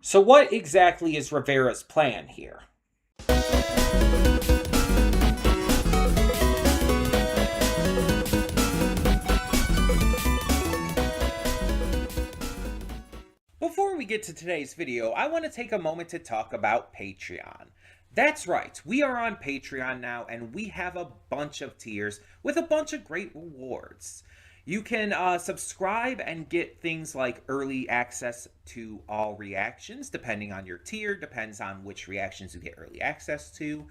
So what exactly is Rivera's plan here? Before we get to today's video, I want to take a moment to talk about Patreon. That's right, we are on Patreon now, and we have a bunch of tiers with a bunch of great rewards. You can subscribe and get things like early access to all reactions, depending on your tier, depends on which reactions you get early access to.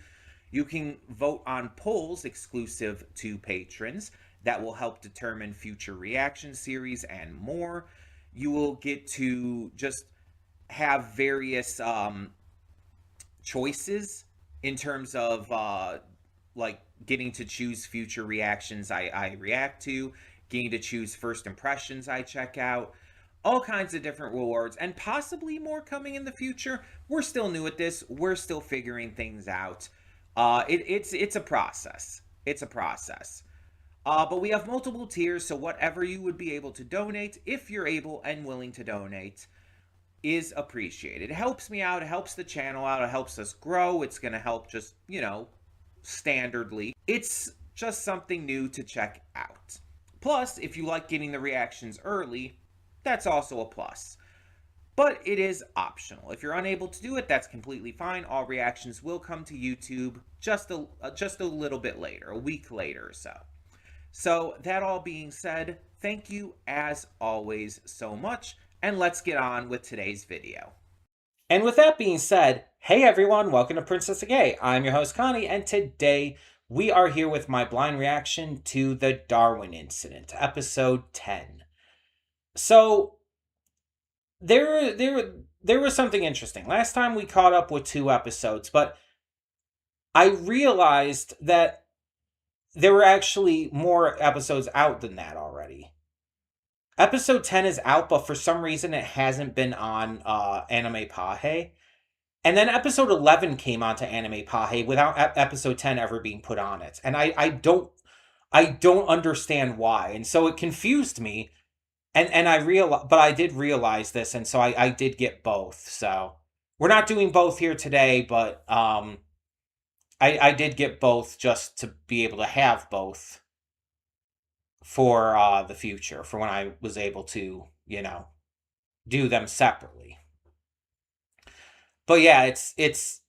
You can vote on polls exclusive to patrons that will help determine future reaction series and more. You will get to just have various choices in terms of like getting to choose future reactions I react to, getting to choose first impressions I check out, all kinds of different rewards, and possibly more coming in the future. We're still new at this. We're still figuring things out. It's a process. It's a process. But we have multiple tiers, so whatever you would be able to donate, if you're able and willing to donate, is appreciated. It helps me out, it helps the channel out, it helps us grow. It's going to help just, standardly. It's just something new to check out. Plus, if you like getting the reactions early, that's also a plus. But it is optional. If you're unable to do it, that's completely fine. All reactions will come to YouTube just a little bit later, a week later or so. So that all being said, thank you as always so much, and let's get on with today's video. And with that being said, hey everyone, welcome to Princess of Gay. I'm your host Connie, and today we are here with my blind reaction to the Darwin incident, episode 10. So there was something interesting. Last time we caught up with 2 episodes, but I realized that there were actually more episodes out than that already. Episode 10 is out, but for some reason it hasn't been on Anime Pahe. And then episode 11 came onto Anime Pahe without episode 10 ever being put on it. And I don't understand why. And so it confused me. And I did realize this, and so I did get both. So we're not doing both here today, but I did get both just to be able to have both for the future, for when I was able to, do them separately. But yeah, it's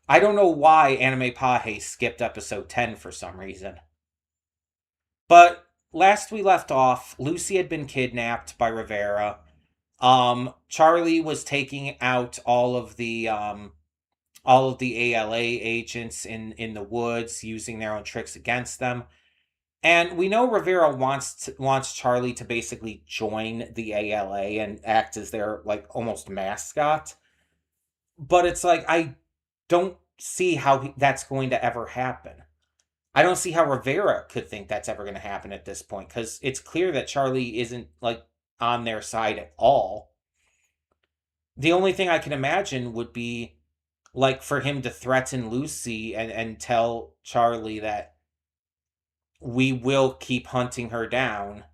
I don't know why Anime Pahe skipped episode 10 for some reason. But last we left off, Lucy had been kidnapped by Rivera. Charlie was taking out all of the ALA agents in the woods, using their own tricks against them. And we know Rivera wants Charlie to basically join the ALA and act as their, almost mascot. But it's like, I don't see how that's going to ever happen. I don't see how Rivera could think that's ever going to happen at this point, because it's clear that Charlie isn't, on their side at all. The only thing I can imagine would be, for him to threaten Lucy and tell Charlie that we will keep hunting her down.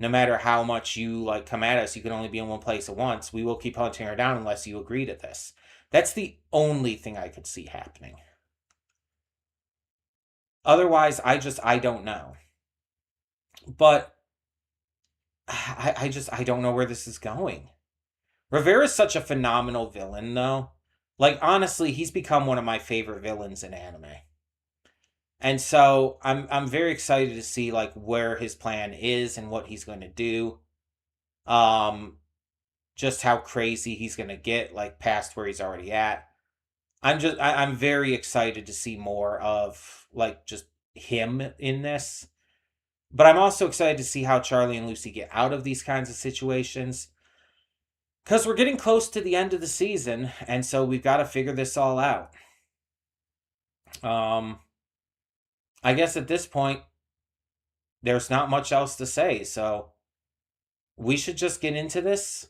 No matter how much you, come at us, you can only be in one place at once. We will keep hunting her down unless you agree to this. That's the only thing I could see happening. Otherwise, I don't know. But I don't know where this is going. Rivera's such a phenomenal villain, though. Honestly, he's become one of my favorite villains in anime. And so I'm very excited to see where his plan is and what he's going to do. Just how crazy he's going to get past where he's already at. I'm very excited to see more of just him in this. But I'm also excited to see how Charlie and Lucy get out of these kinds of situations. Because we're getting close to the end of the season, and so we've got to figure this all out. I guess at this point, there's not much else to say, so we should just get into this,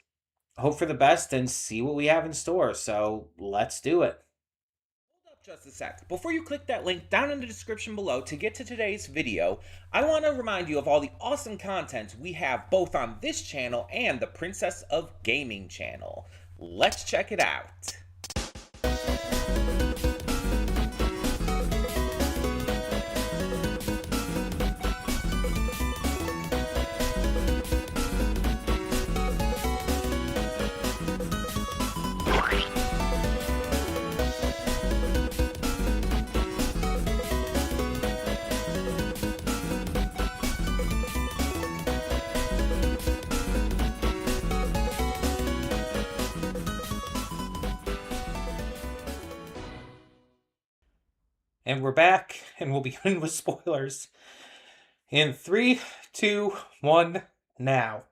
hope for the best, and see what we have in store. So let's do it. Hold up Just a sec. Before you click that link down in the description below to get to today's video, I want to remind you of all the awesome content we have both on this channel and the Princess of Gaming channel. Let's check it out. And we're back, and we'll begin with spoilers. In 3, 2, 1, now.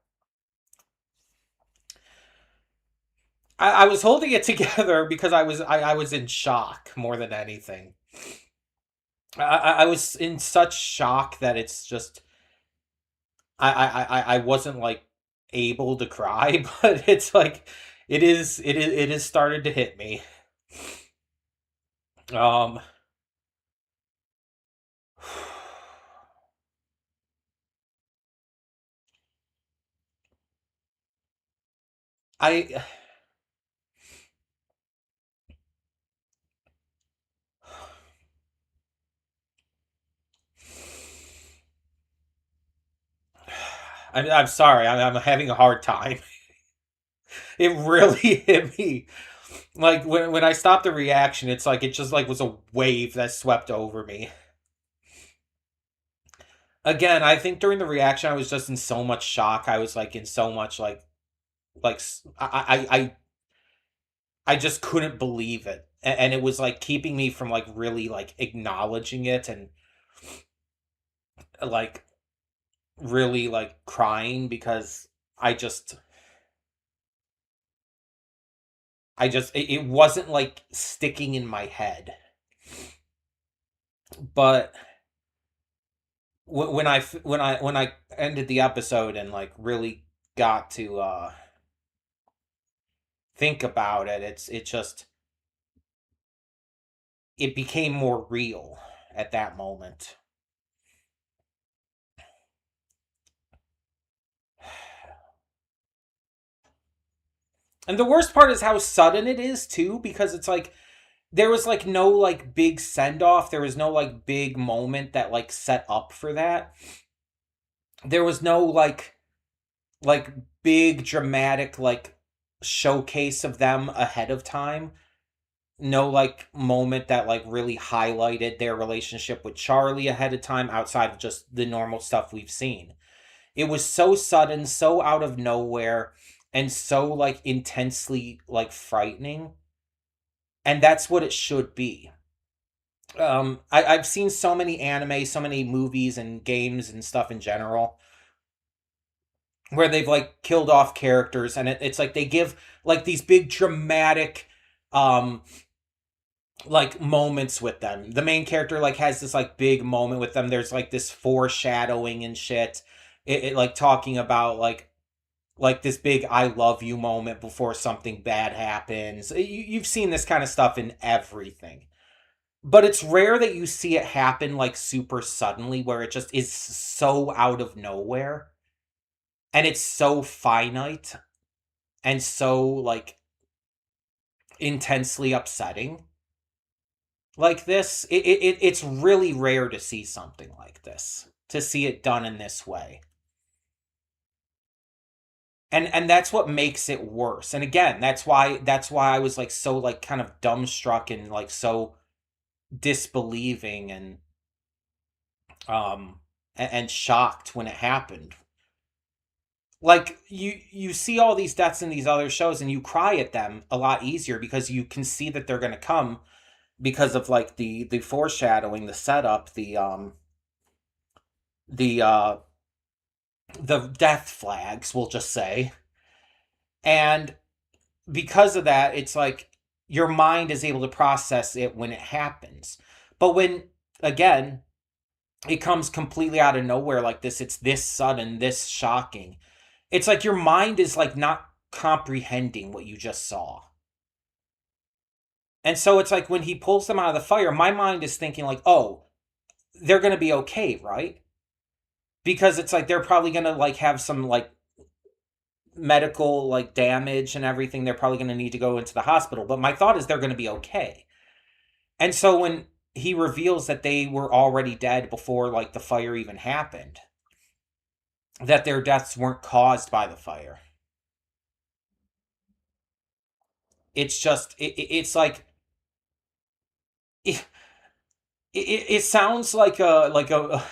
I was holding it together because I was in shock more than anything. I was in such shock that it's just I wasn't like able to cry, but it's like it is started to hit me. I I'm sorry. I'm having a hard time. It really hit me. Like when I stopped the reaction, it's like it just like was a wave that swept over me. Again, I think during the reaction, I was just in so much shock. I was like in so much like I just couldn't believe it, and it was like keeping me from like really like acknowledging it and like really like crying because it wasn't like sticking in my head. But when I ended the episode and like really got to think about it, it became more real at that moment. And the worst part is how sudden it is too, because it's like there was like no like big send off. There was no like big moment that like set up for that. There was no like big dramatic like showcase of them ahead of time. No like moment that like really highlighted their relationship with Charlie ahead of time outside of just the normal stuff we've seen. It was so sudden, so out of nowhere, and so like intensely like frightening. And that's what it should be. I've seen so many anime, so many movies and games and stuff in general where they've like killed off characters, and it's like they give like these big dramatic like moments with them. The main character like has this like big moment with them. There's like this foreshadowing and shit. It like talking about like this big I love you moment before something bad happens. You've seen this kind of stuff in everything. But it's rare that you see it happen like super suddenly where it just is so out of nowhere. And it's so finite and so like intensely upsetting. Like this, it's really rare to see something like this, to see it done in this way. And that's what makes it worse. And again, that's why I was like so like kind of dumbstruck and like so disbelieving and shocked when it happened. Like you see all these deaths in these other shows and you cry at them a lot easier because you can see that they're going to come because of like the foreshadowing, the setup, the death flags, we'll just say. And because of that, it's like your mind is able to process it when it happens. But when, again, it comes completely out of nowhere like this, it's this sudden, this shocking. It's like your mind is like not comprehending what you just saw. And so it's like when he pulls them out of the fire, my mind is thinking like, oh, they're gonna be okay, right? Because it's like they're probably gonna like have some like medical like damage and everything. They're probably gonna need to go into the hospital. But my thought is they're gonna be okay. And so when he reveals that they were already dead before like the fire even happened, that their deaths weren't caused by the fire. It's just it's like it, it sounds like a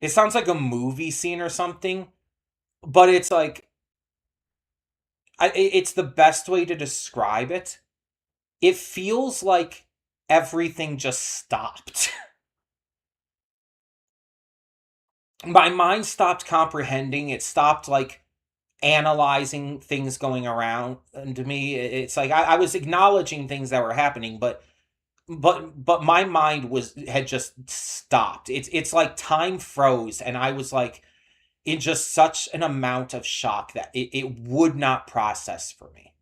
it sounds like a movie scene or something, but it's like it's the best way to describe it. It feels like everything just stopped. My mind stopped comprehending. It stopped like analyzing things going around and to me it's like I was acknowledging things that were happening but my mind was had just stopped. It's like time froze and I was like in just such an amount of shock that it would not process for me.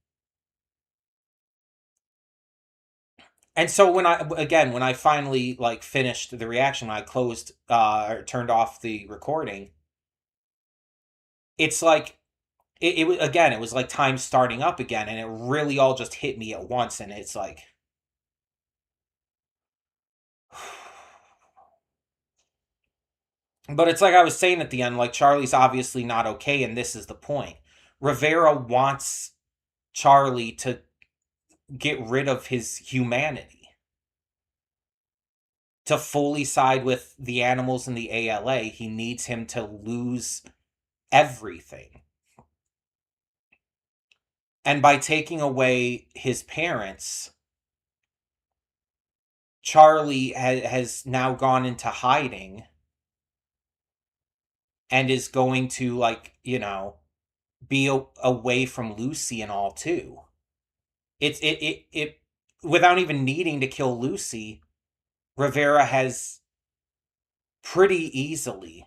And so when I finally like finished the reaction, when I closed or turned off the recording, it's like it was again, it was like time starting up again, and it really all just hit me at once, and it's like, but it's like I was saying at the end, like Charlie's obviously not okay, and this is the point. Rivera wants Charlie to get rid of his humanity, to fully side with the animals in the ALA. He needs him to lose everything. And by taking away his parents, Charlie has now gone into hiding and is going to, like, be away from Lucy and all too. It without even needing to kill Lucy, Rivera has pretty easily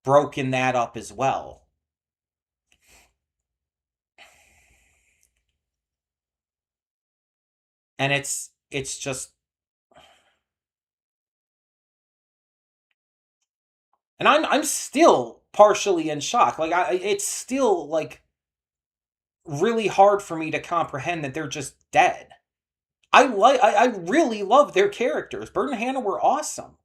broken that up as well. And it's just, and I'm still partially in shock. Like it's still like really hard for me to comprehend that they're just dead. I really love their characters. Bert and Hannah were awesome.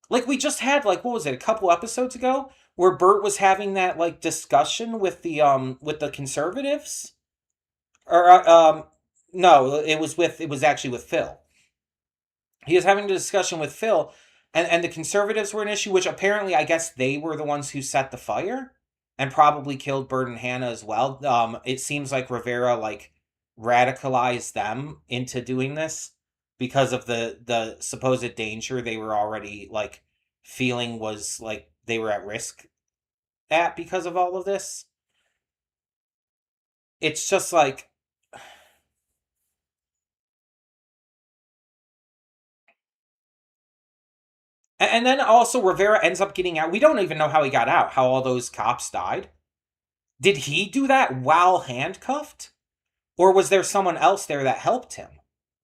Like we just had like what was it, a couple episodes ago where Bert was having that like discussion with the conservatives or no, it was actually with Phil. He was having a discussion with Phil, and the conservatives were an issue, which apparently I guess they were the ones who set the fire and probably killed Bird and Hannah as well. It seems like Rivera like radicalized them into doing this because of the supposed danger they were already like feeling was like they were at risk at because of all of this. It's just like, and then also Rivera ends up getting out. We don't even know how he got out, how all those cops died. Did he do that while handcuffed? Or was there someone else there that helped him?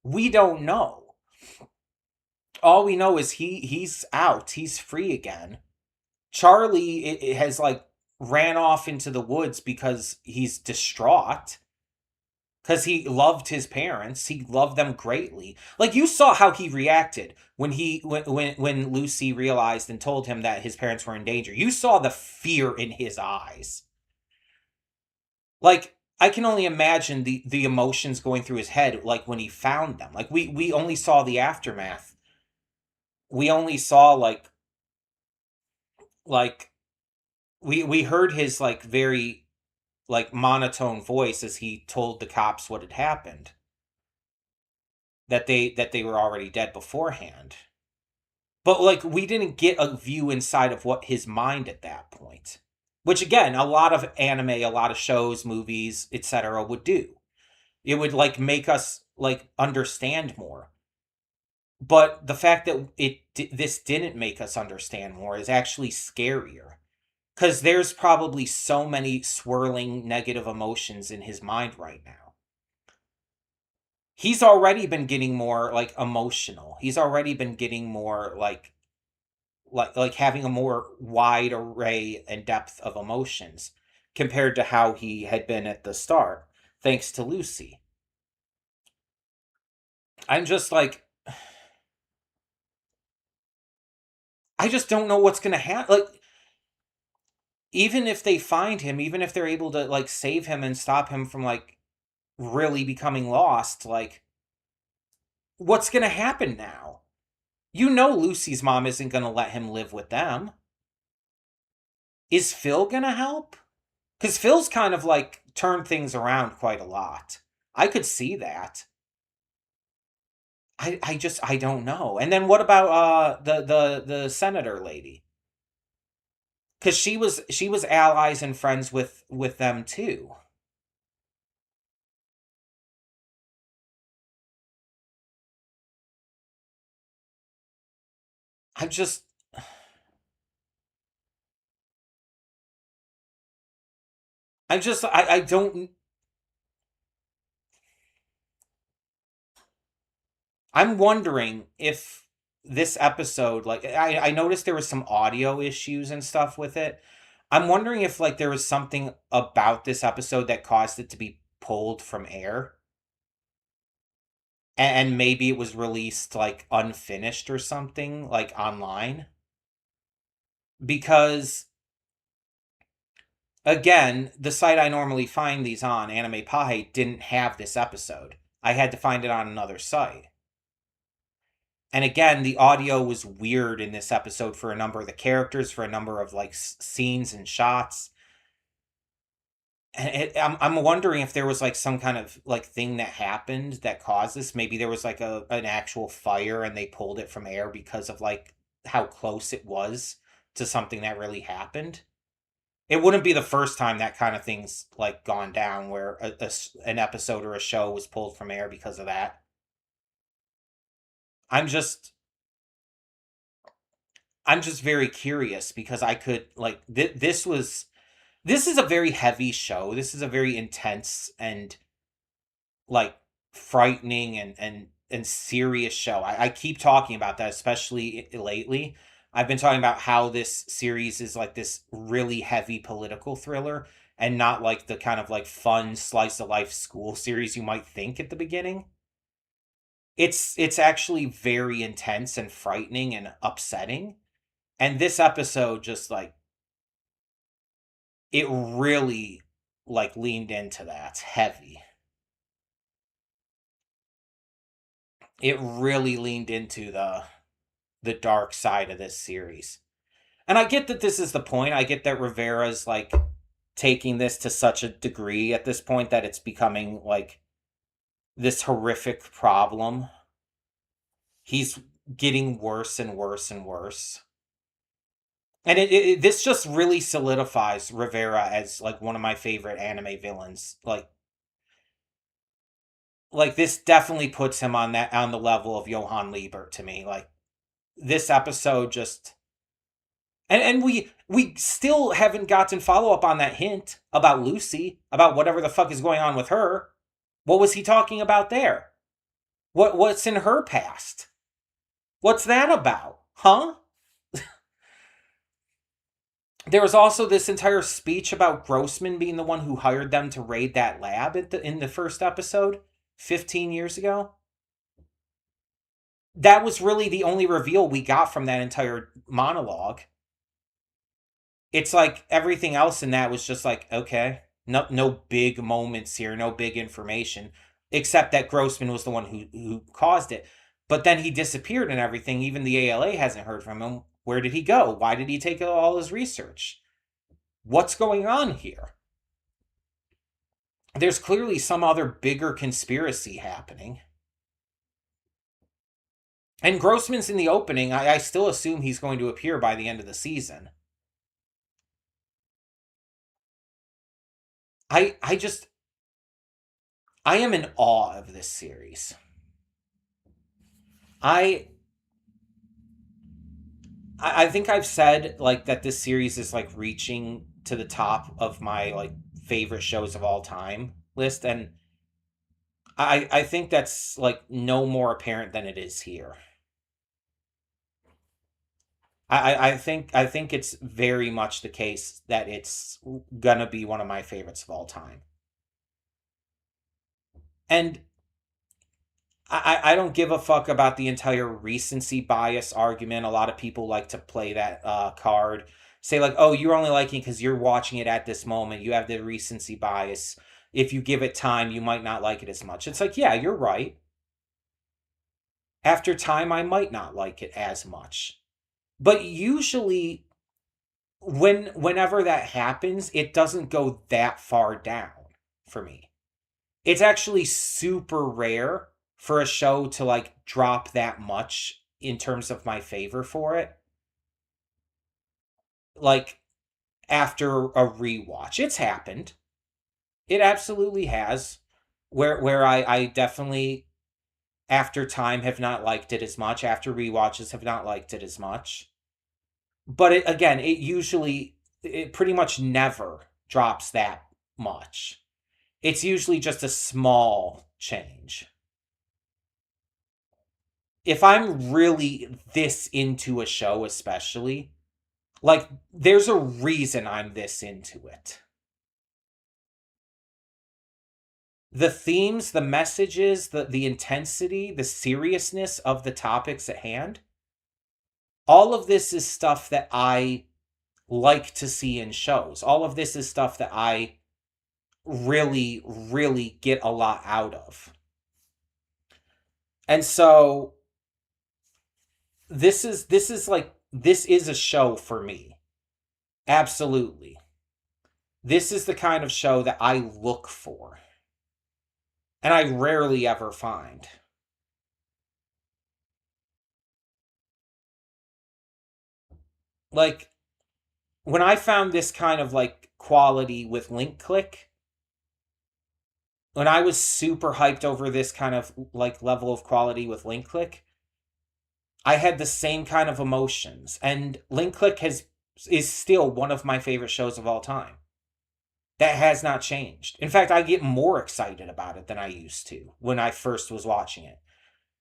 We don't know. All we know is he's out. He's free again. Charlie it has like ran off into the woods because he's distraught. Because he loved his parents. He loved them greatly. Like you saw how he reacted when Lucy realized and told him that his parents were in danger. You saw the fear in his eyes. Like I can only imagine the emotions going through his head like when he found them. Like we only saw the aftermath. We only saw like we heard his like very like monotone voice as he told the cops what had happened, that they were already dead beforehand. But like we didn't get a view inside of what his mind at that point. Which again, a lot of anime, a lot of shows, movies, etc. would do. It would like make us like understand more. But the fact that this didn't make us understand more is actually scarier because there's probably so many swirling negative emotions in his mind right now. he's already been getting more like emotional. He's already been getting more like having a more wide array and depth of emotions compared to how he had been at the start, thanks to Lucy. I'm just like, I just don't know what's gonna happen. Like, even if they find him, even if they're able to like save him and stop him from like really becoming lost, like, what's gonna happen now? You know, Lucy's mom isn't gonna let him live with them. Is Phil gonna help? Because Phil's kind of like turned things around quite a lot. I could see that. I don't know. And then what about the senator lady? Because she was allies and friends with them too. I'm just I don't. I'm wondering if this episode, like, I noticed there was some audio issues and stuff with it. I'm wondering if like there was something about this episode that caused it to be pulled from air, and maybe it was released like unfinished or something like online. Because again, the site I normally find these on, Anime Pie, didn't have this episode. I had to find it on another site. And again, the audio was weird in this episode for a number of the characters, for a number of like scenes and shots. And I'm wondering if there was like some kind of like thing that happened that caused this. Maybe there was like an actual fire and they pulled it from air because of like how close it was to something that really happened. It wouldn't be the first time that kind of thing's like gone down, where an episode or a show was pulled from air because of that. I'm just I'm just very curious because I could like this is a very heavy show. This is a very intense and like frightening and serious show. I keep talking about that, especially lately. I've been talking about how this series is like this really heavy political thriller and not like the kind of like fun slice of life school series you might think at the beginning. It's actually very intense and frightening and upsetting. And this episode just like it really like leaned into that heavy. It really leaned into the dark side of this series. And I get that this is the point. I get that Rivera's like taking this to such a degree at this point that it's becoming like this horrific problem. He's getting worse and worse and worse. And this just really solidifies Rivera as like one of my favorite anime villains. Like this definitely puts him on the level of Johann Liebert to me. Like this episode just and we still haven't gotten follow up on that hint about Lucy, about whatever the fuck is going on with her. What was he talking about there? What's in her past? What's that about? Huh? There was also this entire speech about Grossman being the one who hired them to raid that lab in the first episode 15 years ago. That was really the only reveal we got from that entire monologue. It's like everything else in that was just like, okay, no big moments here, no big information, except that Grossman was the one who caused it. But then he disappeared and everything. Even the ALA hasn't heard from him. Where did he go? Why did he take all his research? What's going on here? There's clearly some other bigger conspiracy happening. And Grossman's in the opening. I still assume he's going to appear by the end of the season. I just I am in awe of this series. I I think I've said like that this series is like reaching to the top of my like favorite shows of all time list, and I think that's like no more apparent than it is here. I think it's very much the case that it's gonna be one of my favorites of all time. And I don't give a fuck about the entire recency bias argument. A lot of people like to play that card. Say, like, oh, you're only liking because you're watching it at this moment. You have the recency bias. If you give it time, you might not like it as much. It's like, yeah, you're right. After time, I might not like it as much. But usually, whenever that happens, it doesn't go that far down for me. It's actually super rare for a show to like drop that much in terms of my favor for it. Like after a rewatch. It's happened. It absolutely has. Where I definitely after time have not liked it as much. After rewatches have not liked it as much. But again, it pretty much never drops that much. It's usually just a small change. If I'm really this into a show, especially, like, there's a reason I'm this into it. The themes, the messages, the intensity, the seriousness of the topics at hand, all of this is stuff that I like to see in shows. All of this is stuff that I really, really get a lot out of. And so this is a show for me. Absolutely. This is the kind of show that I look for. And I rarely ever find. Like, when I found this kind of like quality with Link Click, when I was super hyped over this kind of like level of quality with Link Click, I had the same kind of emotions. And Link Click is still one of my favorite shows of all time. That has not changed. In fact, I get more excited about it than I used to when I first was watching it.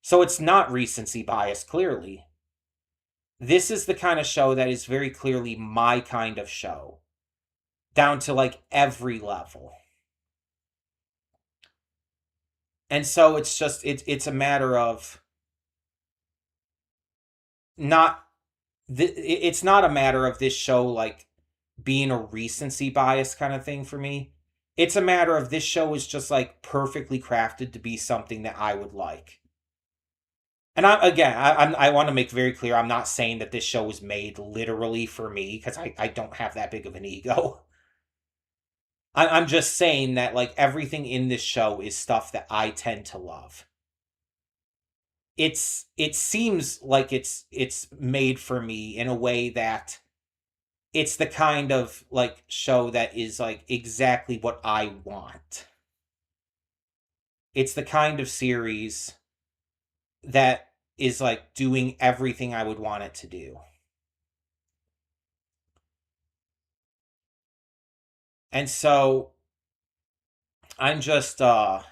So it's not recency bias, clearly. This is the kind of show that is very clearly my kind of show, down to like every level. And so it's a matter of not it's not a matter of this show like being a recency bias kind of thing for me. It's a matter of this show is just like perfectly crafted to be something that I would like. And I want to make very clear I'm not saying that this show was made literally for me because I don't have that big of an ego. I'm just saying that like everything in this show is stuff that I tend to love. It seems like it's made for me in a way that it's the kind of like show that is like exactly what I want. It's the kind of series that is like doing everything I would want it to do. And so I'm just I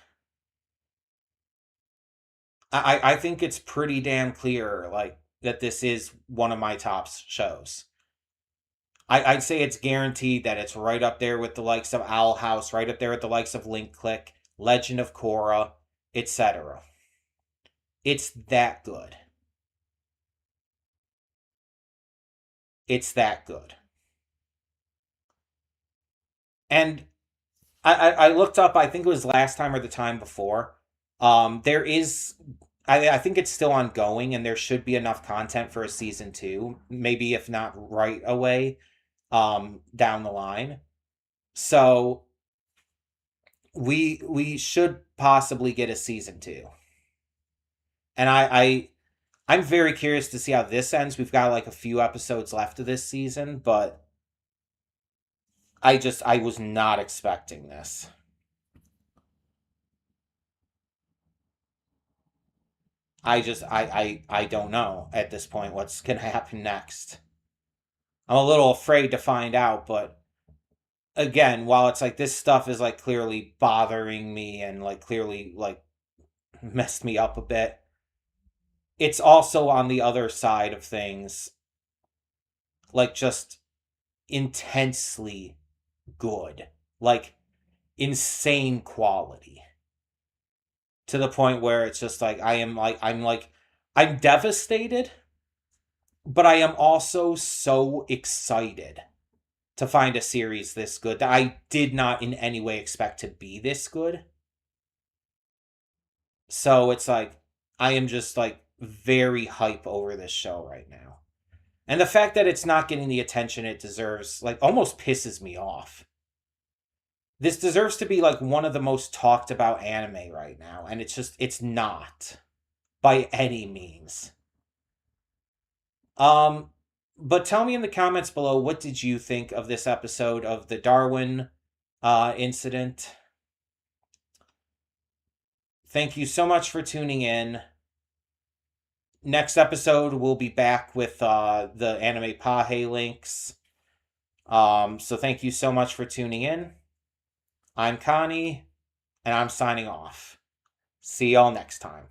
think it's pretty damn clear like that this is one of my top shows. I'd say it's guaranteed that it's right up there with the likes of Owl House, right up there with the likes of Link Click, Legend of Korra, etc. It's that good. It's that good. And I looked up, I think it was last time or the time before. There is I think it's still ongoing and there should be enough content for a season two, maybe if not right away, down the line. So we should possibly get a season two. And I'm very curious to see how this ends. We've got like a few episodes left of this season, but I was not expecting this. I don't know at this point what's gonna happen next. I'm a little afraid to find out, but again, while it's like this stuff is like clearly bothering me and like clearly like messed me up a bit. It's also on the other side of things, like just intensely good, like insane quality, to the point where it's just like I'm devastated, but I am also so excited to find a series this good that I did not in any way expect to be this good. So it's like I am just like very hype over this show right now. And the fact that it's not getting the attention it deserves like almost pisses me off. This deserves to be like one of the most talked about anime right now, and it's not by any means. Um but tell me in the comments below, what did you think of this episode of the Darwin incident? Thank you so much for tuning in. Next episode, we'll be back with the anime Pahe links. So thank you so much for tuning in. I'm Connie, and I'm signing off. See y'all next time.